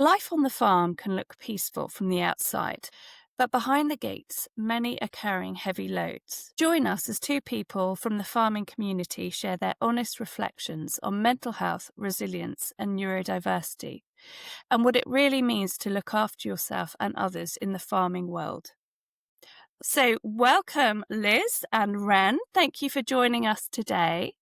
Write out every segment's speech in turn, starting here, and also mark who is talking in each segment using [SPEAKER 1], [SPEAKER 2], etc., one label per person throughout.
[SPEAKER 1] Life on the farm can look peaceful from the outside, but behind the gates, many are carrying heavy loads. Join us as two people from the farming community share their honest reflections on mental health, resilience, and neurodiversity, and what it really means to look after yourself and others in the farming world. So, welcome, Liz and Ren. Thank you for joining us today.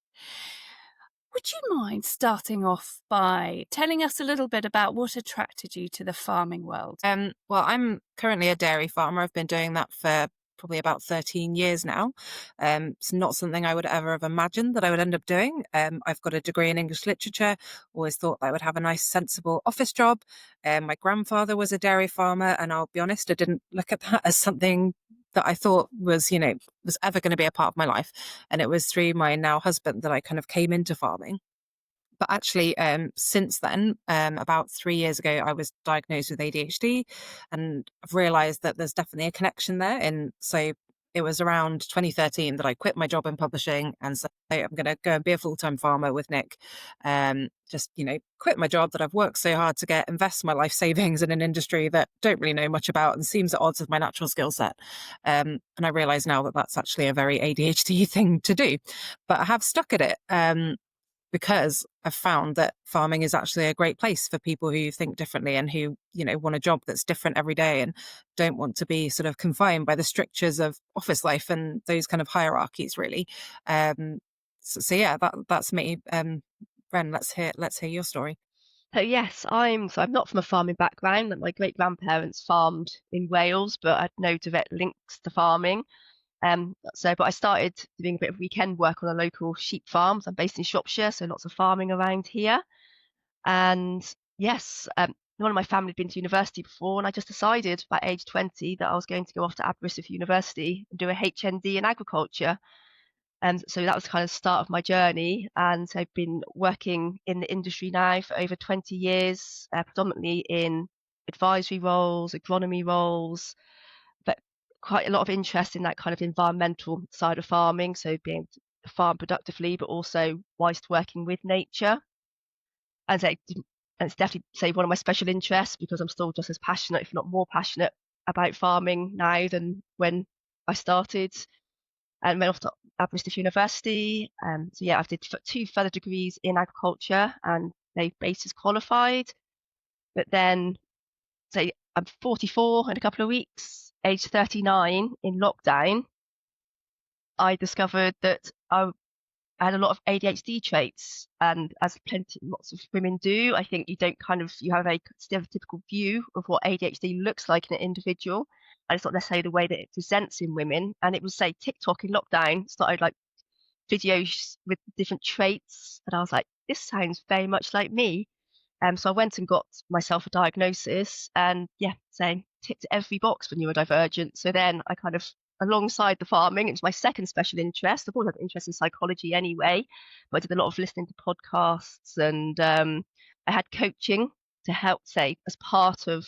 [SPEAKER 1] Would you mind starting off by telling us a little bit about what attracted you to the farming world?
[SPEAKER 2] Well, I'm currently a dairy farmer. I've been doing that for probably about 13 years now. It's not something I would ever have imagined that I would end up doing. I've got a degree in English literature, always thought I would have a nice, sensible office job. My grandfather was a dairy farmer, and I'll be honest, I didn't look at that as something that I thought was ever going to be a part of my life. And it was through my now husband that I kind of came into farming. But actually, since then, about 3 years ago, I was diagnosed with ADHD, and I've realised that there's definitely a connection there. And so it was around 2013 that I quit my job in publishing and said, "Hey, I'm going to go and be a full-time farmer with Nick. Just, quit my job that I've worked so hard to get, invest my life savings in an industry that don't really know much about and seems at odds with my natural skill set." And I realise now that that's actually a very ADHD thing to do. But I have stuck at it. Because I've found that farming is actually a great place for people who think differently and who, want a job that's different every day and don't want to be sort of confined by the strictures of office life and those kind of hierarchies, really. So yeah, that's me. Ren, let's hear your story.
[SPEAKER 3] So I'm not from a farming background. Like my great grandparents farmed in Wales, but I had no direct links to farming. But I started doing a bit of weekend work on a local sheep farm. So I'm based in Shropshire, so lots of farming around here. And yes, none of my family had been to university before, and I just decided by age 20 that I was going to go off to Aberystwyth University and do a HND in agriculture. And so that was kind of the start of my journey. And so I've been working in the industry now for over 20 years, predominantly in advisory roles, agronomy roles, but quite a lot of interest in that kind of environmental side of farming. So being able to farm productively, but also whilst working with nature. And so it's definitely say one of my special interests because I'm still just as passionate, if not more passionate, about farming now than when I started and went off to Aberystwyth University. So yeah, I've did two further degrees in agriculture and they basis qualified. But then, say I'm 44 in a couple of weeks, age 39 in lockdown, I discovered that I had a lot of ADHD traits, and as lots of women do, I think you have a stereotypical view of what ADHD looks like in an individual, and it's not necessarily the way that it presents in women. And it was say TikTok in lockdown started like videos with different traits, and I was like, this sounds very much like me. So I went and got myself a diagnosis, and yeah, saying ticked every box for neurodivergent. So then I kind of, alongside the farming, it was my second special interest. I've always had an interest in psychology anyway, but I did a lot of listening to podcasts, and I had coaching to help, say, as part of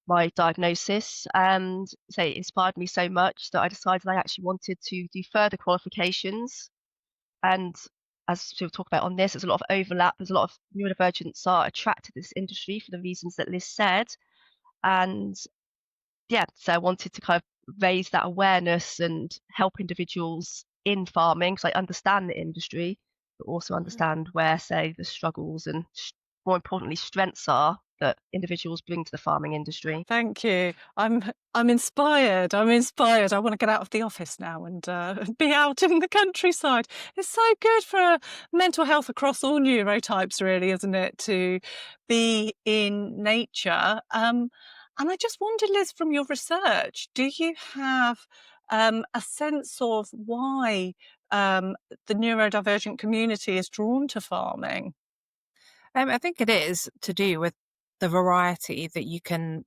[SPEAKER 3] my diagnosis, and say it inspired me so much that I decided I actually wanted to do further qualifications. And as we'll talk about on this, there's a lot of overlap. There's a lot of neurodivergents are attracted to this industry for the reasons that Liz said. And yeah, so I wanted to kind of raise that awareness and help individuals in farming because I understand the industry, but also understand where, say, the struggles and more importantly, strengths are that individuals bring to the farming industry.
[SPEAKER 1] Thank you. I'm inspired. I'm inspired. I want to get out of the office now and be out in the countryside. It's so good for mental health across all neurotypes, really, isn't it? To be in nature. And I just wondered, Liz, from your research, do you have a sense of why the neurodivergent community is drawn to farming?
[SPEAKER 2] I think it is to do with the variety that you can,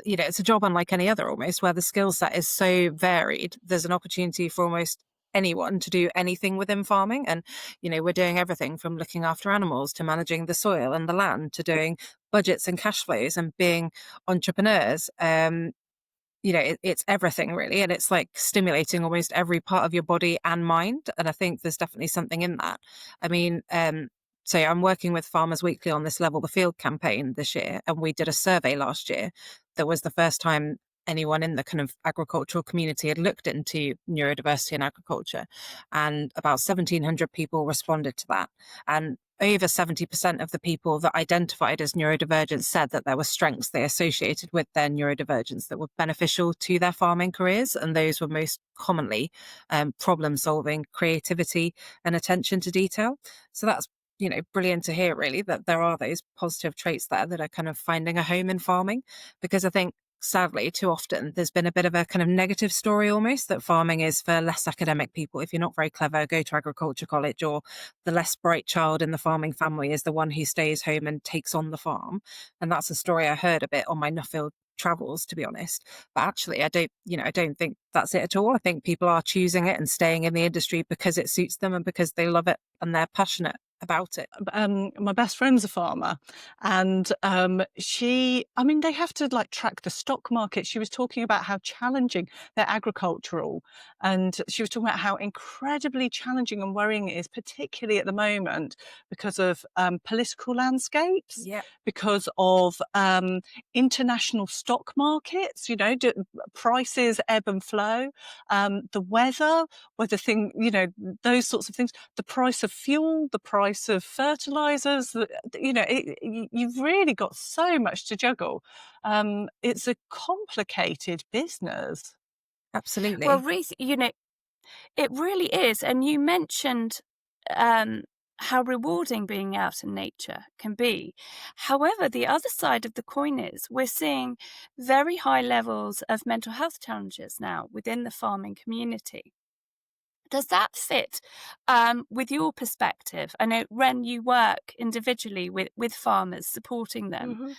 [SPEAKER 2] it's a job unlike any other almost, where the skill set is so varied. There's an opportunity for almost anyone to do anything within farming. And, we're doing everything from looking after animals to managing the soil and the land to doing budgets and cash flows and being entrepreneurs. It's everything really. And it's like stimulating almost every part of your body and mind. And I think there's definitely something in that. I mean, So I'm working with Farmers Weekly on this Level the Field campaign this year, and we did a survey last year that was the first time anyone in the kind of agricultural community had looked into neurodiversity in agriculture, and about 1,700 people responded to that. And over 70% of the people that identified as neurodivergent said that there were strengths they associated with their neurodivergence that were beneficial to their farming careers. And those were most commonly problem solving, creativity, and attention to detail. So that's, brilliant to hear, really, that there are those positive traits there that are kind of finding a home in farming. Because I think, sadly, too often there's been a bit of a kind of negative story almost that farming is for less academic people. If you're not very clever, go to agriculture college, or the less bright child in the farming family is the one who stays home and takes on the farm. And that's a story I heard a bit on my Nuffield travels, to be honest. But actually, I don't think that's it at all. I think people are choosing it and staying in the industry because it suits them and because they love it and they're passionate about it.
[SPEAKER 4] My best friend's a farmer, and they have to track the stock market. She was talking about how challenging they're agricultural, and she was talking about how incredibly challenging and worrying it is, particularly at the moment because of political landscapes, because of international stock markets, prices ebb and flow, the weather, those sorts of things, the price of fuel, the price of fertilizers, you've really got so much to juggle. It's a complicated business.
[SPEAKER 2] Absolutely.
[SPEAKER 1] Well, Reece, it really is. And you mentioned how rewarding being out in nature can be. However, the other side of the coin is we're seeing very high levels of mental health challenges now within the farming community. Does that fit with your perspective? I know, Ren, you work individually with farmers, supporting them.
[SPEAKER 3] Mhm.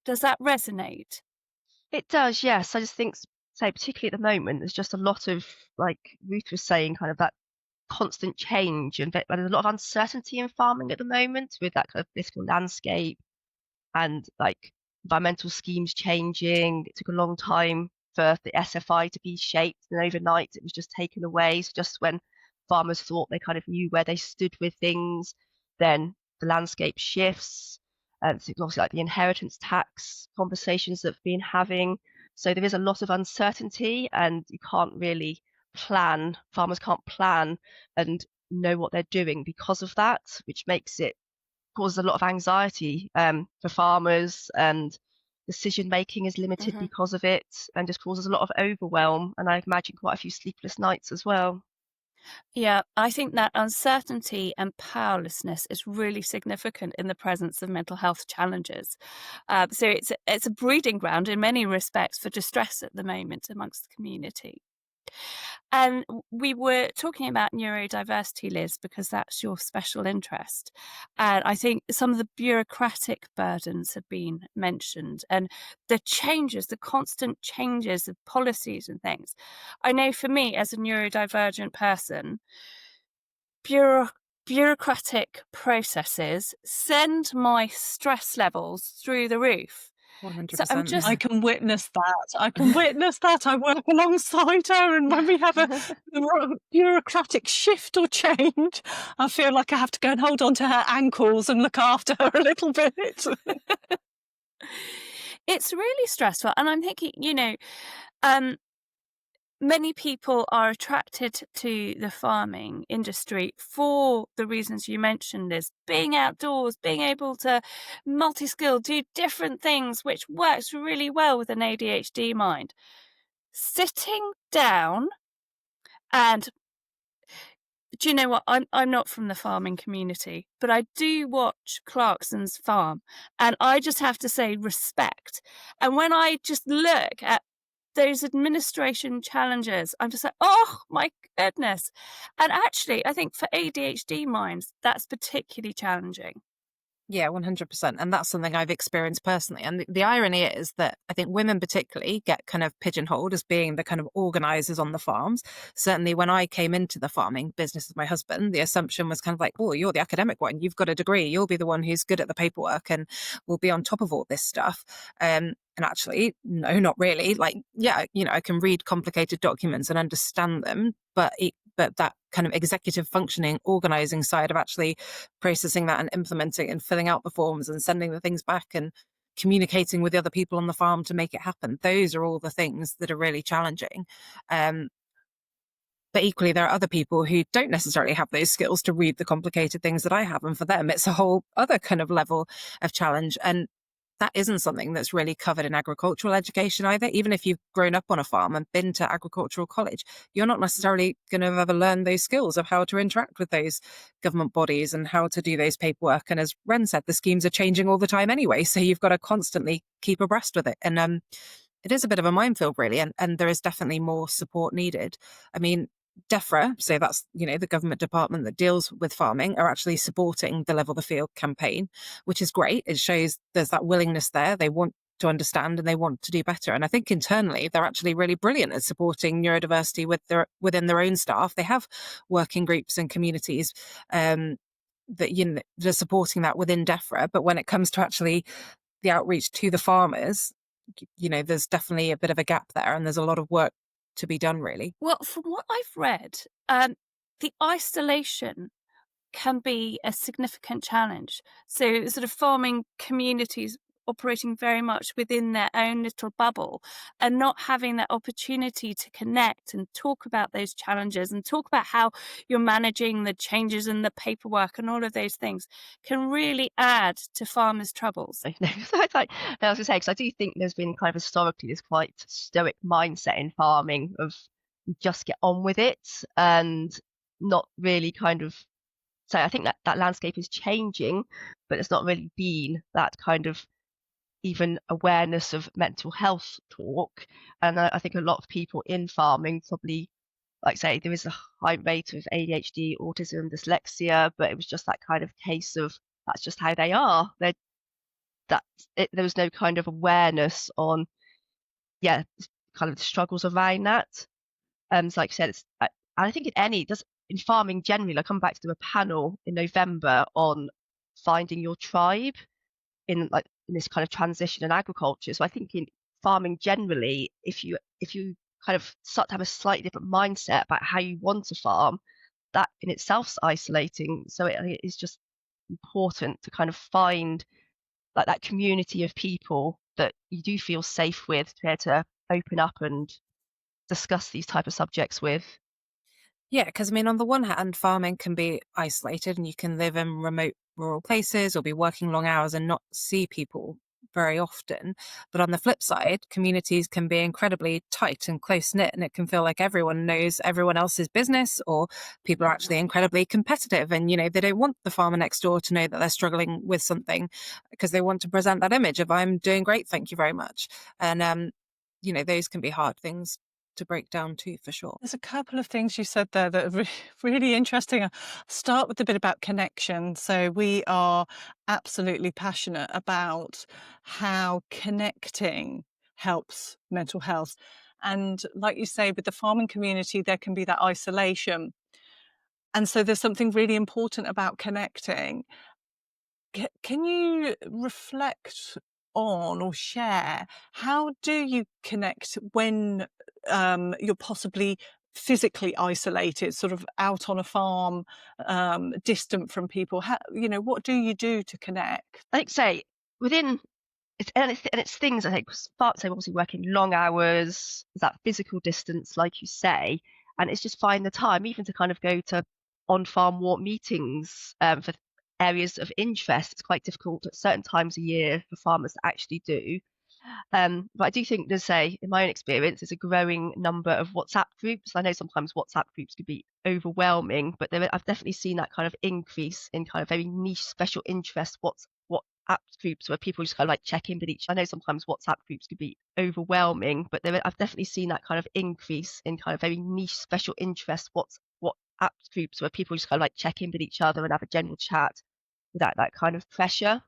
[SPEAKER 1] Does that resonate?
[SPEAKER 3] It does, yes. I just think, say, particularly at the moment, there's just a lot of, like Ruth was saying, kind of that constant change, and there's a lot of uncertainty in farming at the moment with that kind of political landscape and environmental schemes changing. It took a long time for the SFI to be shaped, and overnight it was just taken away. So just when farmers thought they kind of knew where they stood with things, then the landscape shifts. So obviously the inheritance tax conversations that we've been having. So there is a lot of uncertainty, and you can't really plan. Farmers can't plan and know what they're doing because of that, which causes a lot of anxiety for farmers, and decision making is limited because of it, and just causes a lot of overwhelm, and I imagine quite a few sleepless nights as well.
[SPEAKER 1] Yeah, I think that uncertainty and powerlessness is really significant in the presence of mental health challenges. So it's a breeding ground in many respects for distress at the moment amongst the community. And we were talking about neurodiversity, Liz, because that's your special interest. And I think some of the bureaucratic burdens have been mentioned, and the constant changes of policies and things. I know for me, as a neurodivergent person, bureaucratic processes send my stress levels through the roof.
[SPEAKER 2] 100%.
[SPEAKER 1] So
[SPEAKER 4] I can witness that. I work alongside her, and when we have a bureaucratic shift or change, I feel like I have to go and hold on to her ankles and look after her a little bit.
[SPEAKER 1] It's really stressful. And I'm thinking, many people are attracted to the farming industry for the reasons you mentioned, Liz. Being outdoors, being able to multi-skill, do different things, which works really well with an ADHD mind. Sitting down and... Do you know what? I'm not from the farming community, but I do watch Clarkson's Farm, and I just have to say respect. And when I just look at those administration challenges, I'm just like, oh my goodness. And actually, I think for ADHD minds, that's particularly challenging.
[SPEAKER 2] Yeah, 100%. And that's something I've experienced personally. And the irony is that I think women particularly get kind of pigeonholed as being the kind of organisers on the farms. Certainly when I came into the farming business with my husband, the assumption was kind of like, oh, you're the academic one. You've got a degree. You'll be the one who's good at the paperwork and will be on top of all this stuff. And actually, no, not really. I can read complicated documents and understand them, but but that kind of executive functioning, organizing side of actually processing that and implementing and filling out the forms and sending the things back and communicating with the other people on the farm to make it happen. Those are all the things that are really challenging. But equally, there are other people who don't necessarily have those skills to read the complicated things that I have. And for them, it's a whole other kind of level of challenge. And that isn't something that's really covered in agricultural education either. Even if you've grown up on a farm and been to agricultural college, you're not necessarily going to have ever learned those skills of how to interact with those government bodies and how to do those paperwork. And as Ren said, the schemes are changing all the time anyway. So you've got to constantly keep abreast with it. And it is a bit of a minefield, really. And there is definitely more support needed. I mean, DEFRA, so that's, the government department that deals with farming, are actually supporting the Level the Field campaign, which is great. It shows there's that willingness there. They want to understand and they want to do better. And I think internally, they're actually really brilliant at supporting neurodiversity within their own staff. They have working groups and communities that, they're supporting that within DEFRA. But when it comes to actually the outreach to the farmers, there's definitely a bit of a gap there, and there's a lot of work to be done, really.
[SPEAKER 1] Well, from what I've read, the isolation can be a significant challenge. So sort of farming communities operating very much within their own little bubble and not having that opportunity to connect and talk about those challenges and talk about how you're managing the changes in the paperwork and all of those things can really add to farmers' troubles.
[SPEAKER 3] I was going to say, because I do think there's been kind of historically this quite stoic mindset in farming of just get on with it and not really kind of. So I think that landscape is changing, but it's not really been that kind of even awareness of mental health talk. And I think a lot of people in farming probably, like say, there is a high rate of ADHD, autism, dyslexia, but it was just that kind of case of that's just how they are. There was no kind of awareness on, kind of the struggles around that. So like I said, I think in farming generally, I come back to do a panel in November on finding your tribe in this kind of transition in agriculture. So I think in farming generally, if you kind of start to have a slightly different mindset about how you want to farm, that in itself is isolating. So it is just important to kind of find like that community of people that you do feel safe with to be able to open up and discuss these type of subjects with.
[SPEAKER 2] Yeah, because on the one hand, farming can be isolated and you can live in remote rural places or be working long hours and not see people very often. But on the flip side, communities can be incredibly tight and close-knit, and it can feel like everyone knows everyone else's business, or people are actually incredibly competitive and, they don't want the farmer next door to know that they're struggling with something because they want to present that image of I'm doing great, thank you very much. And, those can be hard things to break down too, for sure.
[SPEAKER 4] There's a couple of things you said there that are really interesting. I'll start with the bit about connection. So we are absolutely passionate about how connecting helps mental health. And like you say, with the farming community, there can be that isolation. And so there's something really important about connecting. Can you reflect on or share how do you connect when you're possibly physically isolated, sort of out on a farm, distant from people? What do you do to connect?
[SPEAKER 3] I think say within it's things I think obviously working long hours, that physical distance, like you say, and it's just find the time even to kind of go to on-farm walk meetings for areas of interest. It's quite difficult at certain times a year for farmers to actually do. But I do think there's in my own experience, there's a growing number of WhatsApp groups. I know sometimes WhatsApp groups could be overwhelming, but I've definitely seen that kind of increase in kind of very niche special interest WhatsApp groups where people just kind of like check in with each. I know sometimes WhatsApp groups could be overwhelming, but I've definitely seen that kind of increase in kind of very niche special interest WhatsApp groups where people just kind of like check in with each other and have a general chat without that kind of pressure.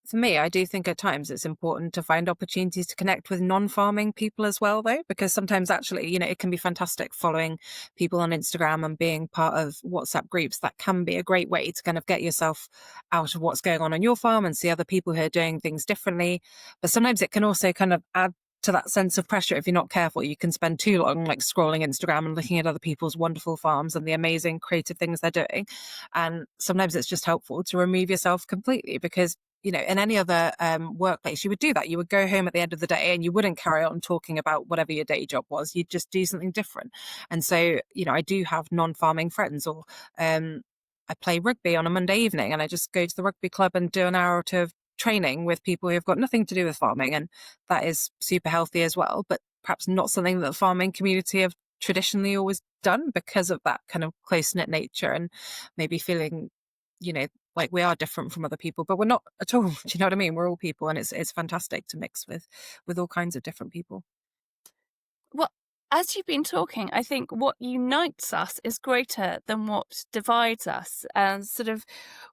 [SPEAKER 2] For me, I do think at times it's important to find opportunities to connect with non-farming people as well, though, because sometimes actually, it can be fantastic following people on Instagram and being part of WhatsApp groups. That can be a great way to kind of get yourself out of what's going on your farm and see other people who are doing things differently. But sometimes it can also kind of add to that sense of pressure, if you're not careful, you can spend too long like scrolling Instagram and looking at other people's wonderful farms and the amazing creative things they're doing. And sometimes it's just helpful to remove yourself completely, because in any other workplace, you would do that. You would go home at the end of the day and you wouldn't carry on talking about whatever your day job was. You'd just do something different. And so, I do have non-farming friends, or I play rugby on a Monday evening and I just go to the rugby club and do an hour or two of training with people who have got nothing to do with farming. And that is super healthy as well, but perhaps not something that the farming community have traditionally always done, because of that kind of close-knit nature and maybe feeling, like we are different from other people, but we're not at all. Do you know what I mean? We're all people, and it's fantastic to mix with all kinds of different people.
[SPEAKER 1] Well, as you've been talking, I think what unites us is greater than what divides us. And sort of,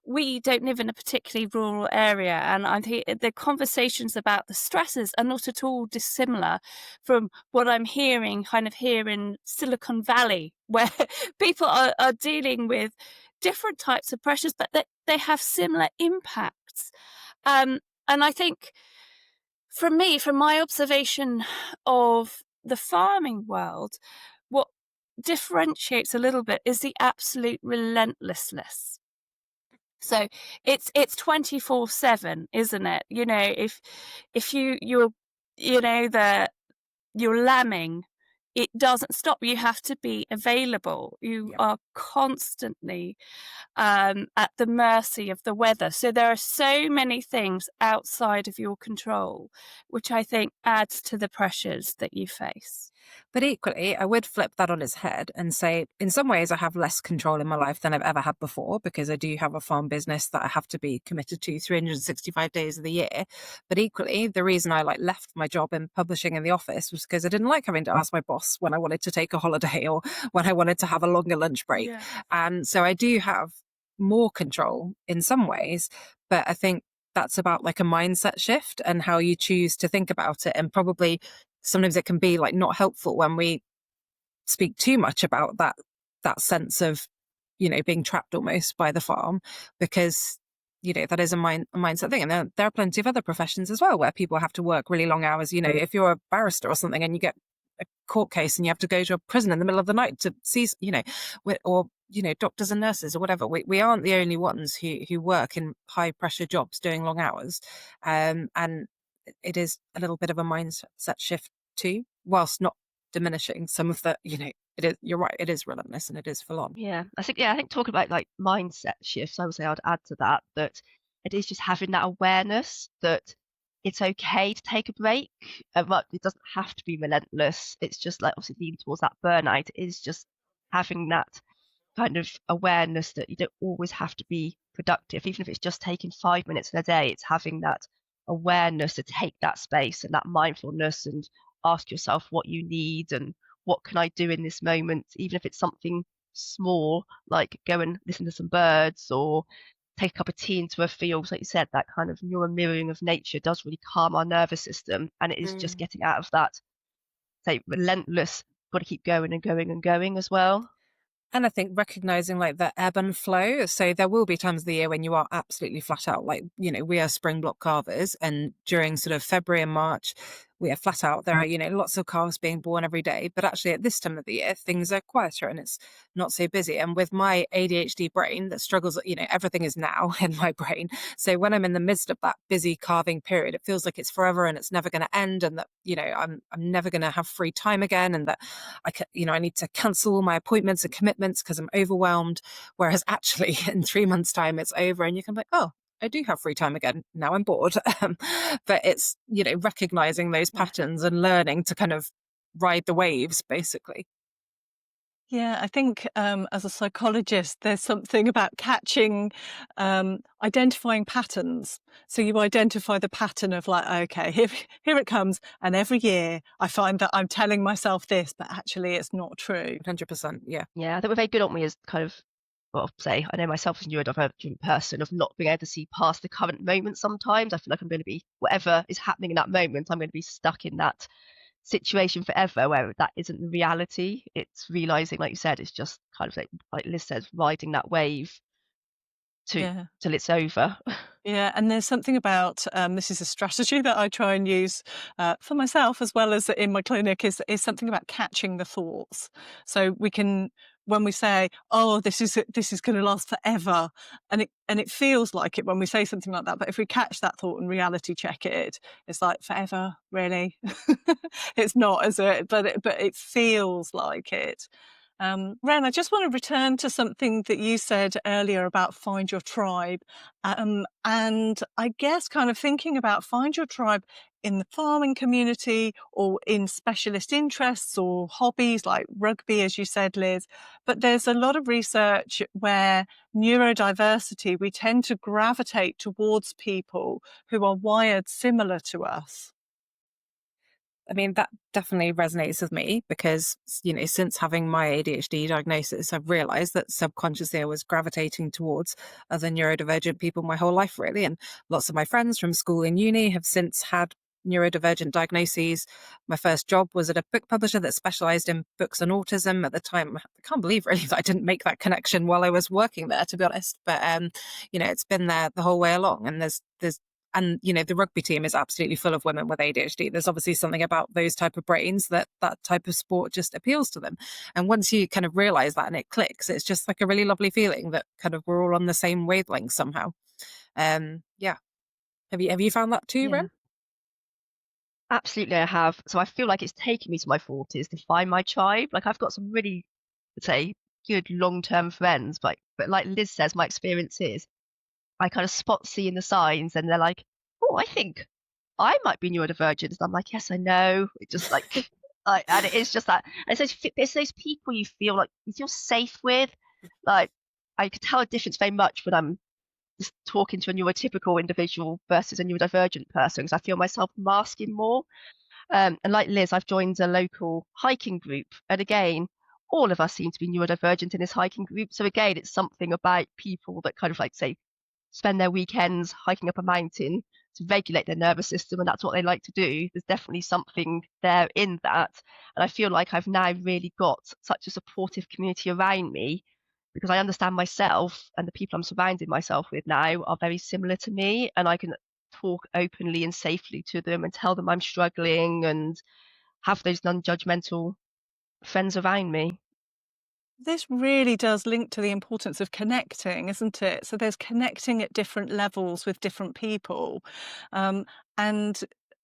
[SPEAKER 1] we don't live in a particularly rural area, and I think the conversations about the stresses are not at all dissimilar from what I'm hearing kind of here in Silicon Valley, where people are dealing with different types of pressures, but they have similar impacts. And I think, from my observation of the farming world, what differentiates a little bit is the absolute relentlessness. So it's 24/7, isn't it? If you're lambing, it doesn't stop. You have to be available. You are constantly at the mercy of the weather. So there are so many things outside of your control, which I think adds to the pressures that you face.
[SPEAKER 2] But equally, I would flip that on its head and say, in some ways, I have less control in my life than I've ever had before, because I do have a farm business that I have to be committed to 365 days of the year. But equally, the reason I left my job in publishing in the office was because I didn't like having to ask my boss when I wanted to take a holiday or when I wanted to have a longer lunch break.
[SPEAKER 1] Yeah.
[SPEAKER 2] And so I do have more control in some ways, but I think that's about like a mindset shift and how you choose to think about it. And probably sometimes it can be not helpful when we speak too much about that sense of, being trapped almost by the farm, because, that is a mindset thing. And there are plenty of other professions as well where people have to work really long hours. If you're a barrister or something and you get a court case and you have to go to a prison in the middle of the night to see, or, doctors and nurses or whatever, we aren't the only ones who work in high pressure jobs doing long hours. And it is a little bit of a mindset shift too, whilst not diminishing some of the, it is, you're right, it is relentless and it is full on.
[SPEAKER 3] Yeah, I think talking about mindset shifts, I would say I'd add to that it is just having that awareness that it's okay to take a break, but it doesn't have to be relentless. It's just obviously leading towards that burnout. It is just having that kind of awareness that you don't always have to be productive, even if it's just taking 5 minutes in a day. It's having that awareness to take that space and that mindfulness and ask yourself what you need and what can I do in this moment, even if it's something small, like go and listen to some birds or take a cup of tea into a field. Like you said, that kind of neural mirroring of nature does really calm our nervous system, and it is just getting out of that, say, relentless, got to keep going and going and going as well.
[SPEAKER 2] And I think recognizing the ebb and flow. So there will be times of the year when you are absolutely flat out. We are spring block calvers, and during sort of February and March, we are flat out. There are, lots of calves being born every day. But actually at this time of the year, things are quieter and it's not so busy. And with my ADHD brain that struggles, everything is now in my brain. So when I'm in the midst of that busy calving period, it feels like it's forever and it's never going to end. And that, I'm never going to have free time again. And that I need to cancel all my appointments and commitments because I'm overwhelmed. Whereas actually in 3 months' time, it's over and you can be like, oh, I do have free time again. Now I'm bored. But it's, recognizing those patterns and learning to kind of ride the waves, basically.
[SPEAKER 4] Yeah, I think as a psychologist, there's something about identifying patterns. So you identify the pattern of okay, here it comes. And every year I find that I'm telling myself this, but actually it's not true.
[SPEAKER 2] 100%. Yeah.
[SPEAKER 3] Yeah, I think we're very good, aren't we, as kind of, say, I know myself as a neurodivergent person, of not being able to see past the current moment sometimes. I feel like I'm going to be, whatever is happening in that moment, I'm going to be stuck in that situation forever, where that isn't the reality. It's realizing, like you said, it's just kind of like Liz says, riding that wave.
[SPEAKER 4] Yeah.
[SPEAKER 3] till it's over.
[SPEAKER 4] Yeah, and there's something about this is a strategy that I try and use for myself as well as in my clinic is something about catching the thoughts. So we can, when we say, "Oh, this is going to last forever," and it feels like it when we say something like that. But if we catch that thought and reality check it, it's like forever, really. It's not, is it? But it feels like it. Ren, I just want to return to something that you said earlier about find your tribe. And I guess kind of thinking about find your tribe in the farming community or in specialist interests or hobbies like rugby, as you said, Liz. But there's a lot of research where neurodiversity, we tend to gravitate towards people who are wired similar to us.
[SPEAKER 2] I mean, that definitely resonates with me because, since having my ADHD diagnosis, I've realized that subconsciously I was gravitating towards other neurodivergent people my whole life, really. And lots of my friends from school and uni have since had neurodivergent diagnoses. My first job was at a book publisher that specialized in books on autism. At the time, I can't believe really that I didn't make that connection while I was working there, to be honest. But, it's been there the whole way along. And and, the rugby team is absolutely full of women with ADHD. There's obviously something about those type of brains that type of sport just appeals to them. And once you kind of realize that and it clicks, it's just like a really lovely feeling that kind of we're all on the same wavelength somehow. Yeah. Have you found that too, Ren?
[SPEAKER 3] Absolutely, I have. So I feel like it's taken me to my 40s to find my tribe. Like I've got some really, let's say, good long-term friends, but like Liz says, my experience is I kind of seeing the signs and they're like, oh, I think I might be neurodivergent. And I'm like, yes, I know. It just like, and it is just that. And so it's those people you feel safe with. Like I could tell a difference very much when I'm just talking to a neurotypical individual versus a neurodivergent person because I feel myself masking more. And like Liz, I've joined a local hiking group. And again, all of us seem to be neurodivergent in this hiking group. So again, it's something about people that kind of like say, spend their weekends hiking up a mountain to regulate their nervous system, and that's what they like to do. There's definitely something there in that. And I feel like I've now really got such a supportive community around me because I understand myself and the people I'm surrounding myself with now are very similar to me, and I can talk openly and safely to them and tell them I'm struggling and have those non-judgmental friends around me.
[SPEAKER 4] This really does link to the importance of connecting, isn't it? So there's connecting at different levels with different people. And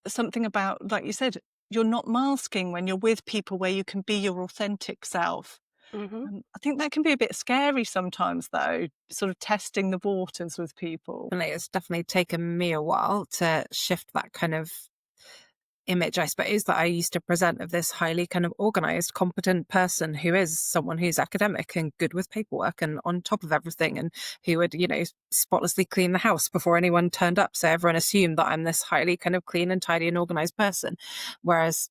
[SPEAKER 4] something about, like you said, you're not masking when you're with people where you can be your authentic self. I think that can be a bit scary sometimes, though, sort of testing the waters with people.
[SPEAKER 2] And it's definitely taken me a while to shift that kind of image, I suppose, that I used to present of this highly kind of organized, competent person who is someone who's academic and good with paperwork and on top of everything and who would, spotlessly clean the house before anyone turned up. So everyone assumed that I'm this highly kind of clean and tidy and organized person. Whereas,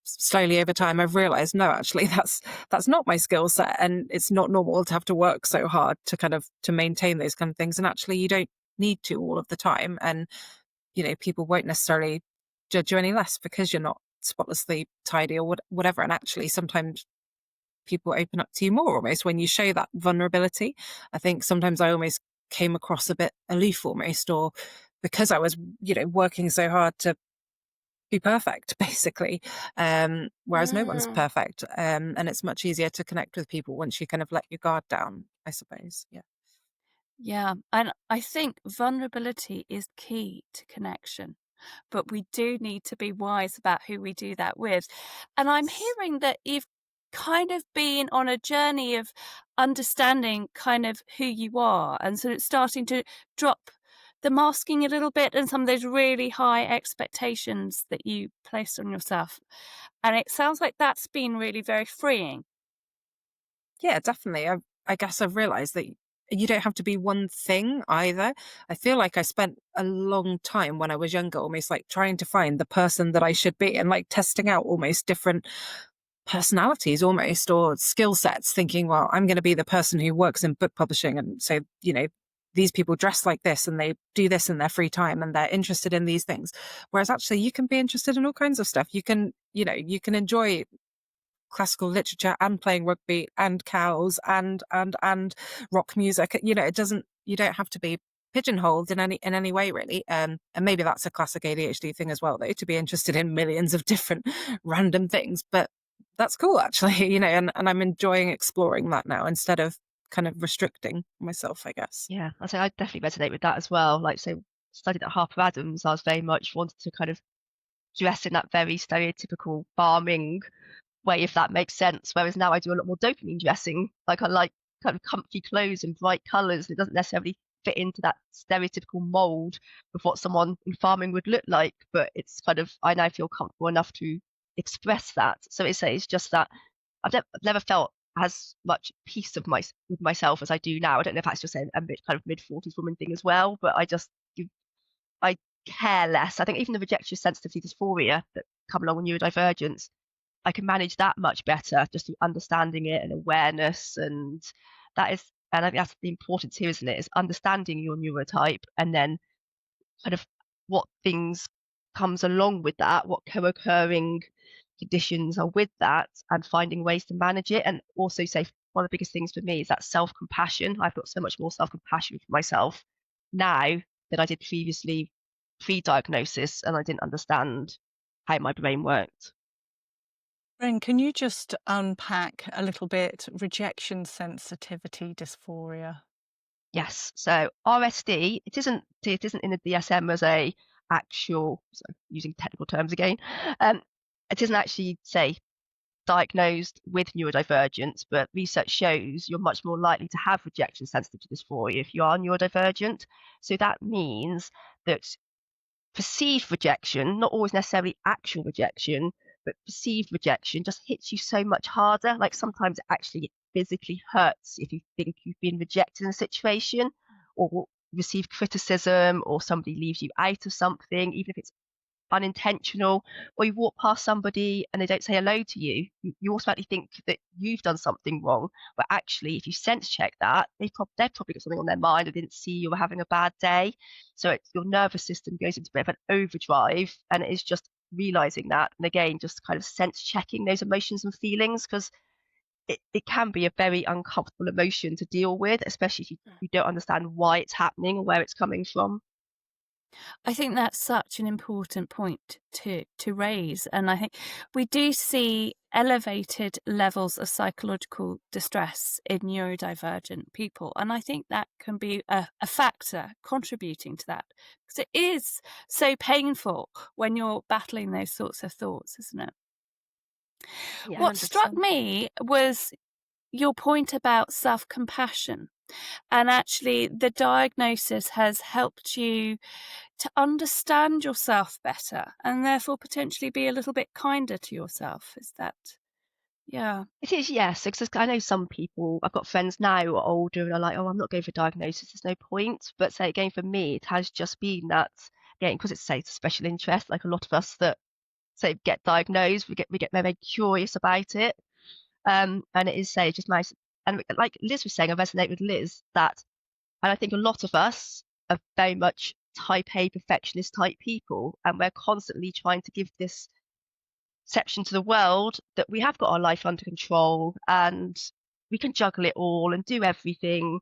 [SPEAKER 2] slowly over time, I've realized, no, actually, that's not my skill set. And it's not normal to have to work so hard to maintain those kind of things. And actually, you don't need to all of the time. And, people won't necessarily judge you any less because you're not spotlessly tidy or whatever. And actually, sometimes people open up to you more almost when you show that vulnerability. I think sometimes I almost came across a bit aloof almost, or because I was, working so hard to be perfect, basically. Whereas no one's perfect. And it's much easier to connect with people once you kind of let your guard down, I suppose. Yeah.
[SPEAKER 1] Yeah. And I think vulnerability is key to connection. But we do need to be wise about who we do that with. And I'm hearing that you've kind of been on a journey of understanding kind of who you are. And so it's starting to drop the masking a little bit and some of those really high expectations that you place on yourself. And it sounds like that's been really very freeing.
[SPEAKER 2] Yeah, definitely. I guess I've realized that you don't have to be one thing either. I feel like I spent a long time when I was younger, almost like trying to find the person that I should be and like testing out almost different personalities almost or skill sets, thinking, well, I'm going to be the person who works in book publishing. And so, these people dress like this and they do this in their free time and they're interested in these things. Whereas actually you can be interested in all kinds of stuff. You can enjoy classical literature and playing rugby and cows and rock music. You know, you don't have to be pigeonholed in any way, really. And maybe that's a classic ADHD thing as well, though, to be interested in millions of different random things. But that's cool, actually, you know, and I'm enjoying exploring that now instead of kind of restricting myself, I guess.
[SPEAKER 3] Yeah, I say I definitely resonate with that as well. Like, so studied at Harper Adams, I was very much wanted to kind of dress in that very stereotypical farming way, if that makes sense. Whereas now I do a lot more dopamine dressing. Like, I like kind of comfy clothes and bright colours. It doesn't necessarily fit into that stereotypical mold of what someone in farming would look like, but it's kind of, I now feel comfortable enough to express that. So it's just that I've never felt as much peace with myself as I do now. I don't know if that's just a bit kind of mid-40s woman thing as well, but I care less. I think even the rejection sensitivity dysphoria that come along with neurodivergence, I can manage that much better just through understanding it and awareness. And I think that's the importance here, isn't it? Is understanding your neurotype and then kind of what things comes along with that, what co-occurring conditions are with that, and finding ways to manage it. And also, say, one of the biggest things for me is that self-compassion. I've got so much more self-compassion for myself now than I did previously pre-diagnosis, and I didn't understand how my brain worked.
[SPEAKER 4] Ren, can you just unpack a little bit rejection sensitivity dysphoria?
[SPEAKER 3] Yes. So RSD, it isn't in the DSM as a actual, so using technical terms again, it isn't actually, say, diagnosed with neurodivergence, but research shows you're much more likely to have rejection sensitivity dysphoria if you are neurodivergent. So that means that perceived rejection, not always necessarily actual rejection, but perceived rejection just hits you so much harder. Like, sometimes it actually physically hurts if you think you've been rejected in a situation or received criticism, or somebody leaves you out of something, even if it's unintentional, or you walk past somebody and they don't say hello to you. You automatically think that you've done something wrong, but actually, if you sense check that, they've probably got something on their mind, or didn't see you were having a bad day. So your nervous system goes into a bit of an overdrive, and it is just realizing that, and again, just kind of sense checking those emotions and feelings, because it can be a very uncomfortable emotion to deal with, especially if you don't understand why it's happening or where it's coming from.
[SPEAKER 1] I think that's such an important point to raise. And I think we do see elevated levels of psychological distress in neurodivergent people. And I think that can be a factor contributing to that, because it is so painful when you're battling those sorts of thoughts, isn't it?
[SPEAKER 3] Yeah,
[SPEAKER 1] What struck
[SPEAKER 3] 100%.
[SPEAKER 1] me was your point about self-compassion. And actually, the diagnosis has helped you to understand yourself better and therefore potentially be a little bit kinder to yourself. Is that, yeah.
[SPEAKER 3] It is, yes, because I know some people, I've got friends now who are older and are like, oh, I'm not going for diagnosis, there's no point. But say again, for me, it has just been that, again, because it's, say, it's a special interest, like a lot of us that, say, get diagnosed, we get very curious about it. And it is, say, just nice. And like Liz was saying, I resonate with Liz that, and I think a lot of us are very much type A perfectionist type people, and we're constantly trying to give this perception to the world that we have got our life under control and we can juggle it all and do everything.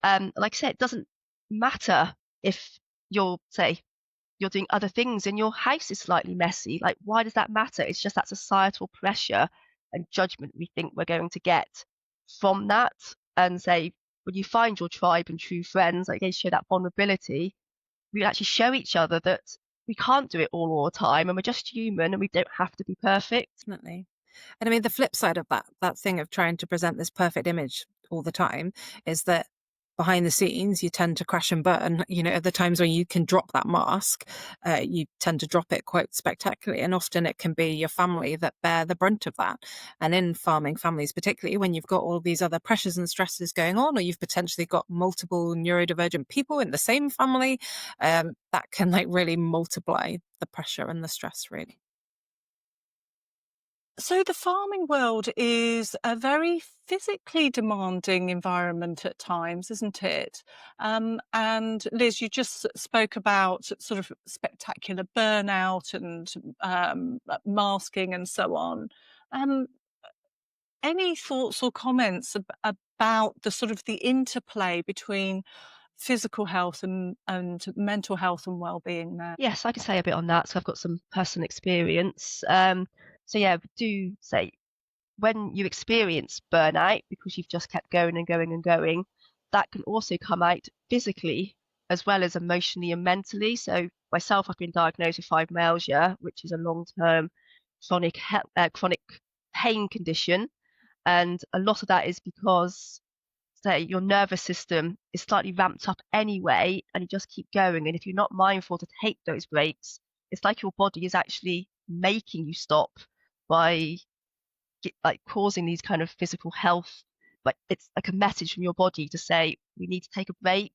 [SPEAKER 3] Like I said, it doesn't matter if you're doing other things and your house is slightly messy. Like, why does that matter? It's just that societal pressure and judgment we think we're going to get from that. And say, when you find your tribe and true friends, like they show that vulnerability, we actually show each other that we can't do it all the time, and we're just human, and we don't have to be perfect.
[SPEAKER 2] Definitely. And I mean, the flip side of that thing of trying to present this perfect image all the time is that behind the scenes, you tend to crash and burn. You know, at the times when you can drop that mask, you tend to drop it quite spectacularly. And often it can be your family that bear the brunt of that. And in farming families, particularly when you've got all these other pressures and stresses going on, or you've potentially got multiple neurodivergent people in the same family, that can like really multiply the pressure and the stress, really.
[SPEAKER 4] So the farming world is a very physically demanding environment at times, isn't it? And Liz, you just spoke about sort of spectacular burnout and masking and so on. Um, Any thoughts or comments about the sort of the interplay between physical health and mental health and well-being there?
[SPEAKER 3] Yes, I can say a bit on that. So I've got some personal experience. So yeah, do say when you experience burnout because you've just kept going and going and going, that can also come out physically as well as emotionally and mentally. So myself, I've been diagnosed with fibromyalgia, which is a long-term chronic pain condition, and a lot of that is because say your nervous system is slightly ramped up anyway, and you just keep going. And if you're not mindful to take those breaks, it's like your body is actually making you stop by like causing these kind of physical health, like it's like a message from your body to say we need to take a break.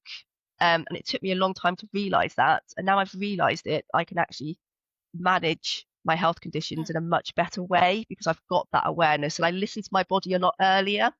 [SPEAKER 3] And it took me a long time to realize that, and now I've realized it, I can actually manage my health conditions in a much better way because I've got that awareness and I listen to my body a lot earlier.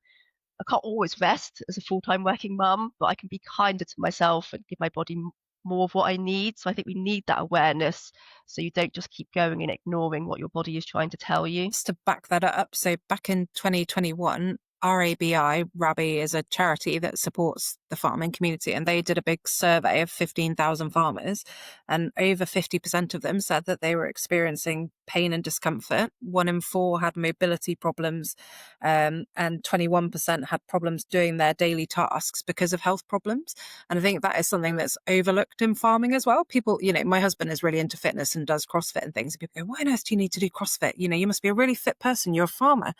[SPEAKER 3] I can't always rest as a full-time working mum, but I can be kinder to myself and give my body more of what I need. So I think we need that awareness so you don't just keep going and ignoring what your body is trying to tell you.
[SPEAKER 2] Just to back that up, so back in 2021, RABI is a charity that supports the farming community, and they did a big survey of 15,000 farmers, and over 50% of them said that they were experiencing pain and discomfort. 1 in 4 had mobility problems, and 21% had problems doing their daily tasks because of health problems. And I think that is something that's overlooked in farming as well. People, my husband is really into fitness and does CrossFit and things. And people go, why on earth do you need to do CrossFit? You must be a really fit person. You're a farmer.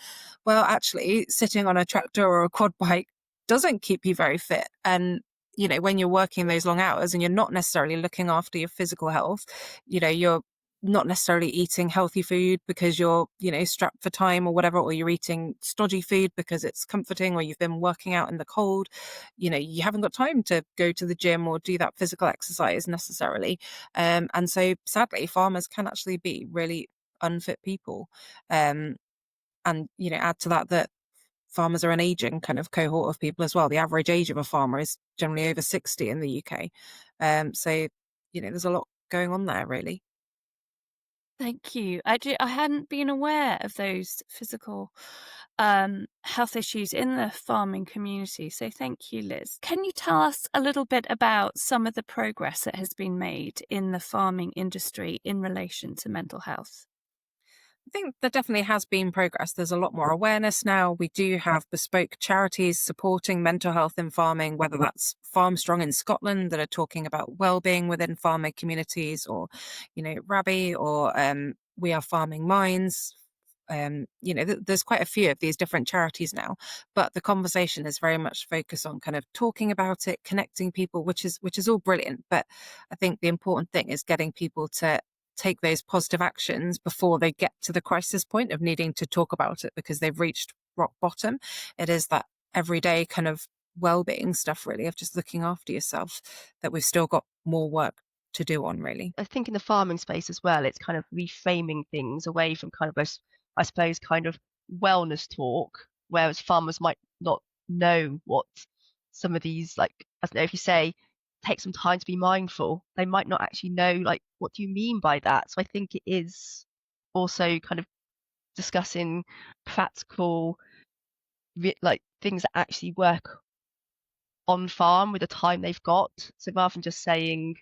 [SPEAKER 2] Well, actually, sitting on a tractor or a quad bike doesn't keep you very fit. And, when you're working those long hours and you're not necessarily looking after your physical health, you're not necessarily eating healthy food because you're, strapped for time or whatever, or you're eating stodgy food because it's comforting, or you've been working out in the cold, you haven't got time to go to the gym or do that physical exercise necessarily. And so sadly, farmers can actually be really unfit people. And, add to that farmers are an aging kind of cohort of people as well. The average age of a farmer is generally over 60 in the UK. So, there's a lot going on there, really.
[SPEAKER 1] Thank you. I hadn't been aware of those physical health issues in the farming community. So thank you, Liz. Can you tell us a little bit about some of the progress that has been made in the farming industry in relation to mental health?
[SPEAKER 2] I think there definitely has been progress. There's a lot more awareness now. We do have bespoke charities supporting mental health in farming, whether that's Farm Strong in Scotland that are talking about well-being within farming communities, or, RABI, or We Are Farming Minds. There's quite a few of these different charities now, but the conversation is very much focused on kind of talking about it, connecting people, which is all brilliant. But I think the important thing is getting people to take those positive actions before they get to the crisis point of needing to talk about it because they've reached rock bottom. It is that everyday kind of well-being stuff, really, of just looking after yourself, that we've still got more work to do on, really.
[SPEAKER 3] I think in the farming space as well, it's kind of reframing things away from kind of, I suppose, kind of wellness talk, whereas farmers might not know what some of these, like, I don't know, if you say, take some time to be mindful, they might not actually know, like, what do you mean by that? So I think it is also kind of discussing practical, like, things that actually work on farm with the time they've got. So rather than just saying,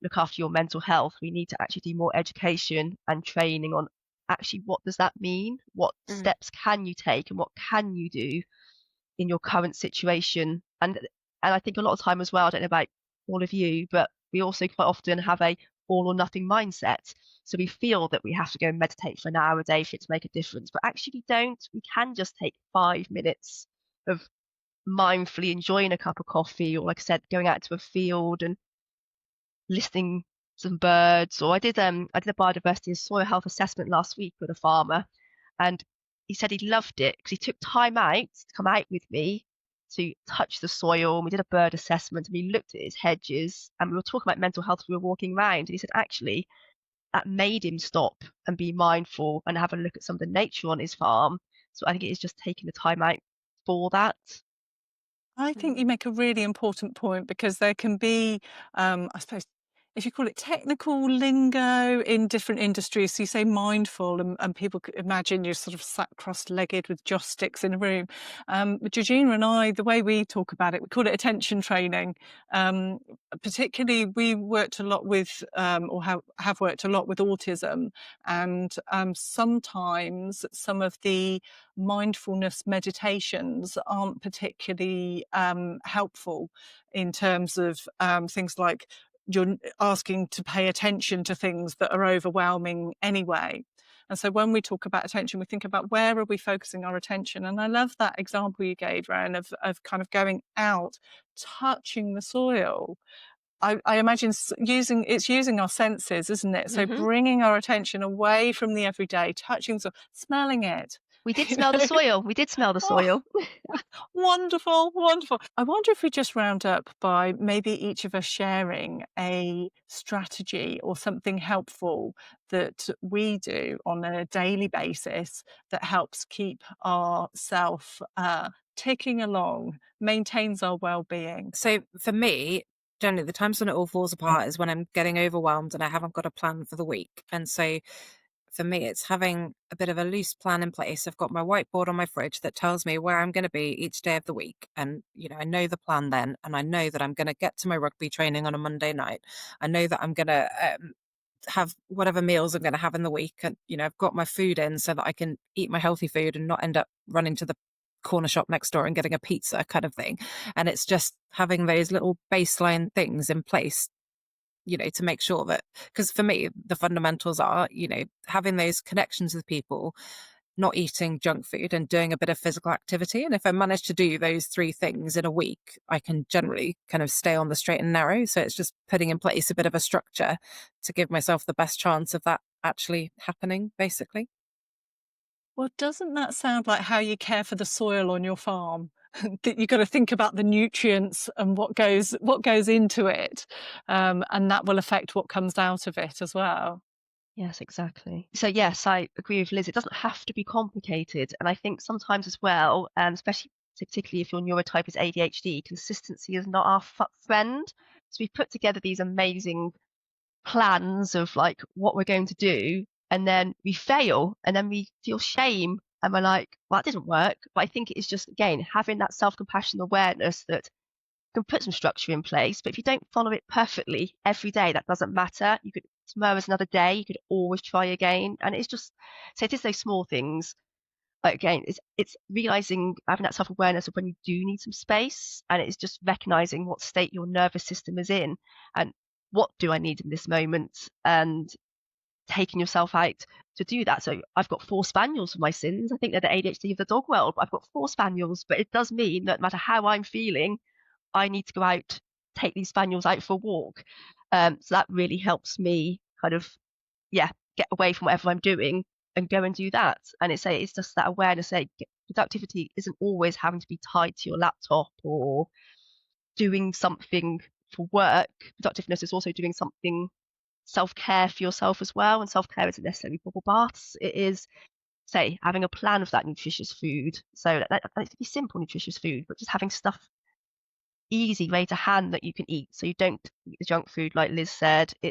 [SPEAKER 3] look after your mental health, we need to actually do more education and training on actually what does that mean? What steps can you take and what can you do in your current situation? And I think a lot of time as well, I don't know about all of you, but we also quite often have a all or nothing mindset. So we feel that we have to go and meditate for an hour a day for it to make a difference, but actually we don't. We can just take 5 minutes of mindfully enjoying a cup of coffee, or like I said, going out to a field and listening to some birds. Or I did a biodiversity soil health assessment last week with a farmer, and he said he loved it because he took time out to come out with me to touch the soil, and we did a bird assessment, and we looked at his hedges, and we were talking about mental health. We were walking around, and he said actually that made him stop and be mindful and have a look at some of the nature on his farm. So I think it is just taking the time out for that.
[SPEAKER 4] I think you make a really important point, because there can be, I suppose, if you call it technical lingo in different industries, so you say mindful, and people could imagine you're sort of sat cross-legged with joss sticks in a room. But Georgina and I, the way we talk about it, we call it attention training. Particularly, we worked a lot with, or have worked a lot with autism, and sometimes some of the mindfulness meditations aren't particularly helpful in terms of things like you're asking to pay attention to things that are overwhelming anyway. And so when we talk about attention, we think about where are we focusing our attention? And I love that example you gave, Ren, of kind of going out, touching the soil. I imagine using our senses, isn't it? So
[SPEAKER 3] Hmm.
[SPEAKER 4] bringing our attention away from the everyday, touching the soil, smelling it.
[SPEAKER 3] We did
[SPEAKER 4] You
[SPEAKER 3] smell the
[SPEAKER 4] know?
[SPEAKER 3] soil. We did smell the
[SPEAKER 4] Oh,
[SPEAKER 3] soil.
[SPEAKER 4] wonderful, wonderful. I wonder if we just round up by maybe each of us sharing a strategy or something helpful that we do on a daily basis that helps keep ourself ticking along, maintains our well-being.
[SPEAKER 2] So for me, generally the times when it all falls apart is when I'm getting overwhelmed and I haven't got a plan for the week. And so for me, it's having a bit of a loose plan in place. I've got my whiteboard on my fridge that tells me where I'm going to be each day of the week. And, I know the plan then, and I know that I'm going to get to my rugby training on a Monday night. I know that I'm going to have whatever meals I'm going to have in the week. And, I've got my food in so that I can eat my healthy food and not end up running to the corner shop next door and getting a pizza kind of thing. And it's just having those little baseline things in place, to make sure that, because for me, the fundamentals are, having those connections with people, not eating junk food and doing a bit of physical activity. And if I manage to do those three things in a week, I can generally kind of stay on the straight and narrow. So it's just putting in place a bit of a structure to give myself the best chance of that actually happening, basically.
[SPEAKER 4] Well, doesn't that sound like how you care for the soil on your farm? That you've got to think about the nutrients and what goes into it, and that will affect what comes out of it as well.
[SPEAKER 3] Yes, exactly. So yes, I agree with Liz. It doesn't have to be complicated, and I think sometimes as well, especially particularly if your neurotype is ADHD, consistency is not our friend. So we've put together these amazing plans of like what we're going to do, and then we fail, and then we feel shame, and we're like, well, that didn't work. But I think it is just again having that self-compassion awareness that you can put some structure in place, but if you don't follow it perfectly every day, that doesn't matter. You could tomorrow's another day. You could always try again, and it's just so it is those small things. Like again, it's realizing having that self awareness of when you do need some space, and it's just recognizing what state your nervous system is in, and what do I need in this moment, and taking yourself out to do that. So I've got 4 spaniels for my sins. I think they're the ADHD of the dog world, but I've got 4 spaniels. But it does mean that no matter how I'm feeling, I need to go out, take these spaniels out for a walk. So that really helps me kind of, yeah, get away from whatever I'm doing and go and do that. And it's just that awareness that productivity isn't always having to be tied to your laptop or doing something for work. Productiveness is also doing something self-care for yourself as well. And self-care isn't necessarily bubble baths. It is, say, having a plan of that nutritious food. So that it could be simple nutritious food, but just having stuff easy way to hand that you can eat, so you don't eat the junk food like Liz said. You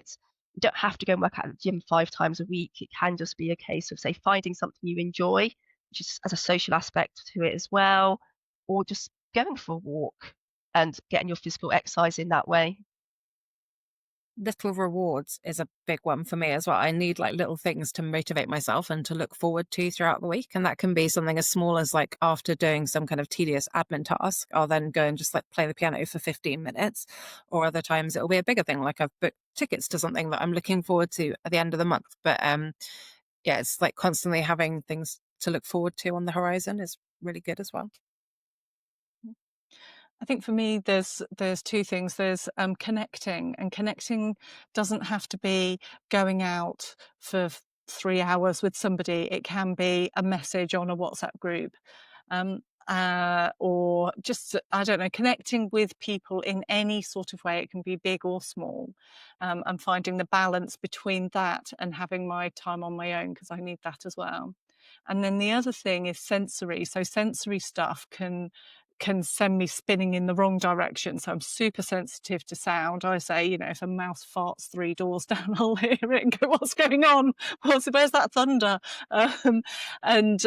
[SPEAKER 3] don't have to go and work out at the gym 5 times a week. It can just be a case of, say, finding something you enjoy, which is as a social aspect to it as well, or just going for a walk and getting your physical exercise in that way.
[SPEAKER 2] Little rewards is a big one for me as well. I need like little things to motivate myself and to look forward to throughout the week. And that can be something as small as like after doing some kind of tedious admin task, I'll then go and just like play the piano for 15 minutes. Or other times it'll be a bigger thing, like I've booked tickets to something that I'm looking forward to at the end of the month. But yeah, it's like constantly having things to look forward to on the horizon is really good as well.
[SPEAKER 4] I think for me, there's 2 things. There's connecting, and connecting doesn't have to be going out for 3 hours with somebody. It can be a message on a WhatsApp group, or just, I don't know, connecting with people in any sort of way. It can be big or small, and finding the balance between that and having my time on my own, because I need that as well. And then the other thing is sensory. So sensory stuff can can send me spinning in the wrong direction. So I'm super sensitive to sound. I say, you know, if a mouse farts 3 doors down, I'll hear it and go, what's going on? Where's that thunder? Um, and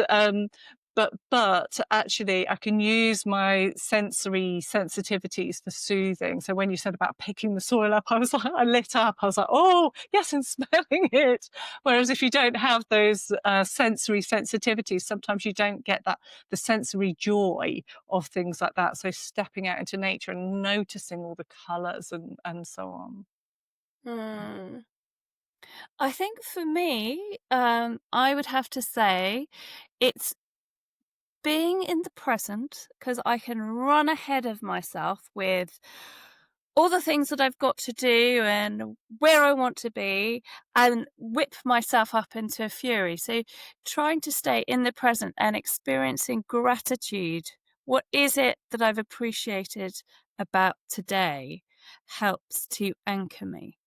[SPEAKER 4] but actually I can use my sensory sensitivities for soothing. So when you said about picking the soil up, I was like, I lit up. I was like, oh yes, and smelling it. Whereas if you don't have those sensory sensitivities, sometimes you don't get the sensory joy of things like that. So stepping out into nature and noticing all the colours and so on.
[SPEAKER 1] Hmm. I think for me, I would have to say it's being in the present, because I can run ahead of myself with all the things that I've got to do and where I want to be, and whip myself up into a fury. So trying to stay in the present and experiencing gratitude. What is it that I've appreciated about today helps to anchor me.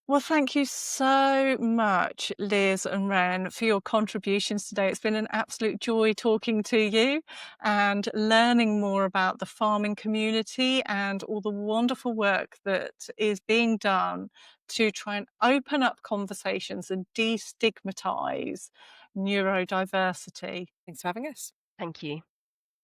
[SPEAKER 4] Well, thank you so much, Liz and Ren, for your contributions today. It's been an absolute joy talking to you and learning more about the farming community and all the wonderful work that is being done to try and open up conversations and destigmatize neurodiversity.
[SPEAKER 2] Thanks for having us.
[SPEAKER 3] Thank you.